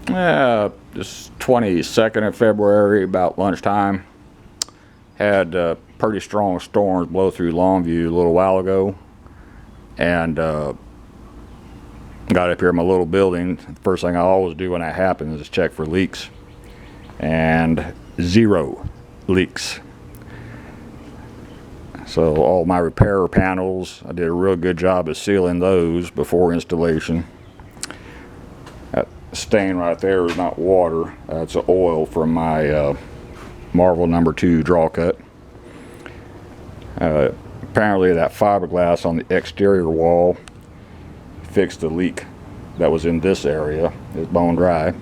This 22nd of February, about lunchtime. Had pretty strong storms blow through Longview a little while ago, and got up here in my little building. First thing I always do when that happens is check for leaks, and 0 leaks. So all my repair panels, I did a real good job of sealing those before installation. That stain right there is not water, that's oil from my Marvel number 2 draw cut. Apparently that fiberglass on the exterior wall fixed the leak that was in this area. It's bone dry.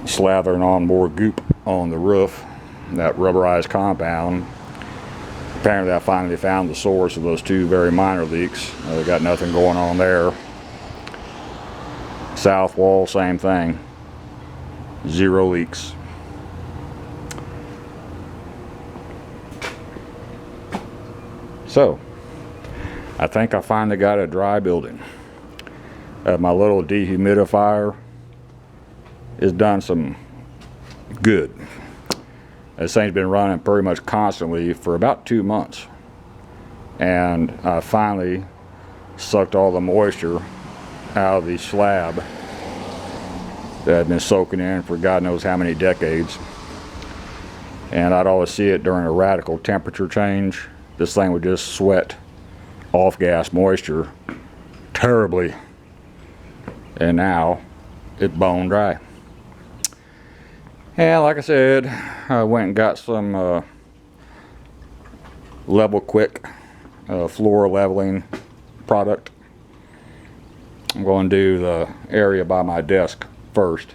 Slathering on more goop on the roof, that rubberized compound. Apparently I finally found the source of those 2 very minor leaks. Got nothing going on there. South wall, same thing. 0 leaks. So, I think I finally got a dry building. My little dehumidifier has done some good. This thing's been running pretty much constantly for about 2 months. And I finally sucked all the moisture out of the slab that had been soaking in for God knows how many decades. And I'd always see it during a radical temperature change. This thing would just sweat off-gas moisture terribly. And now it's bone dry. And like I said, I went and got some Level Quick floor leveling product. I'm going to do the area by my desk first.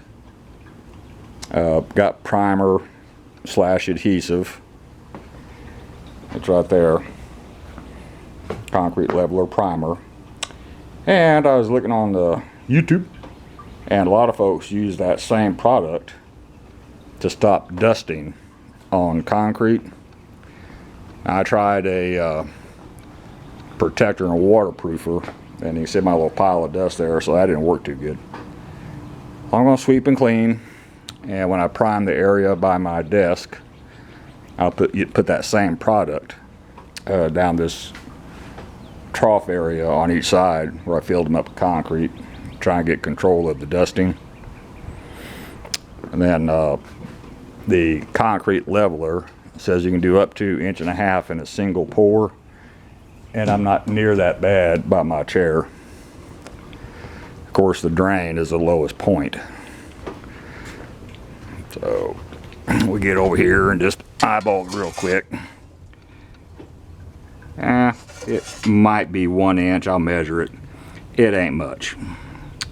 Got primer / adhesive. It's right there. Concrete leveler primer. And I was looking on the YouTube, and a lot of folks use that same product to stop dusting on concrete. I tried a protector and a waterproofer, and you can see my little pile of dust there, so that didn't work too good. I'm going to sweep and clean, and when I prime the area by my desk, I'll put that same product down this trough area on each side where I filled them up with concrete, try and get control of the dusting. And then the concrete leveler says you can do up to 1.5 inches in a single pour, and I'm not near that bad by my chair. Of course, the drain is the lowest point. So we get over here and just eyeball it real quick. It might be 1 inch. I'll measure it. It ain't much.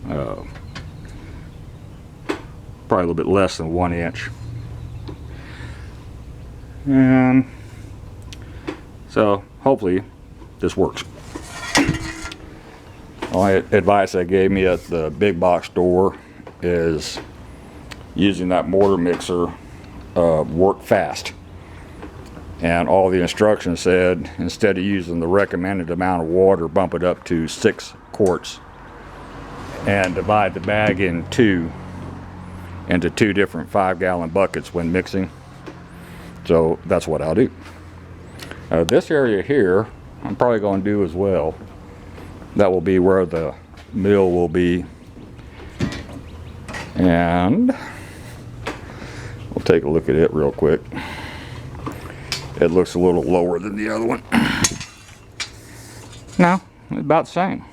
Probably a little bit less than 1 inch. And so hopefully this works. Only advice they gave me at the big box store is using that mortar mixer, work fast. And all the instructions said instead of using the recommended amount of water, bump it up to 6 quarts and divide the bag into 2 different 5-gallon buckets when mixing. So that's what I'll do. This area here I'm probably going to do as well. That will be where the mill will be, and we'll take a look at it real quick. It looks a little lower than the other one. No, it's about the same.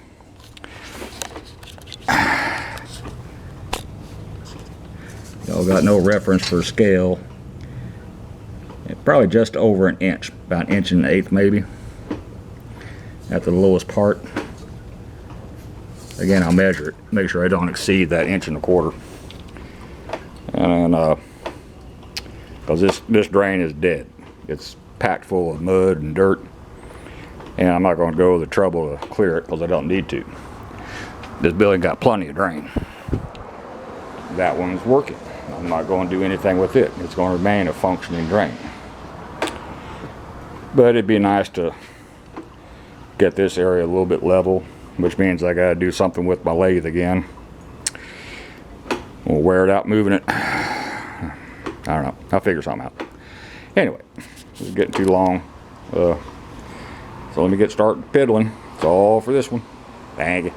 Y'all got no reference for scale. Probably just over 1 inch, about 1 1/8 inches maybe, at the lowest part. Again, I'll measure it, make sure I don't exceed that 1.25 inches. And because this drain is dead. It's packed full of mud and dirt, and I'm not going to go to the trouble to clear it because I don't need to. This building got plenty of drain. That one's working. I'm not going to do anything with it. It's going to remain a functioning drain. But it'd be nice to get this area a little bit level, which means I got to do something with my lathe again. We'll wear it out moving it. I don't know. I'll figure something out. Anyway, it's getting too long. So let me get started piddling. That's all for this one. Thank you.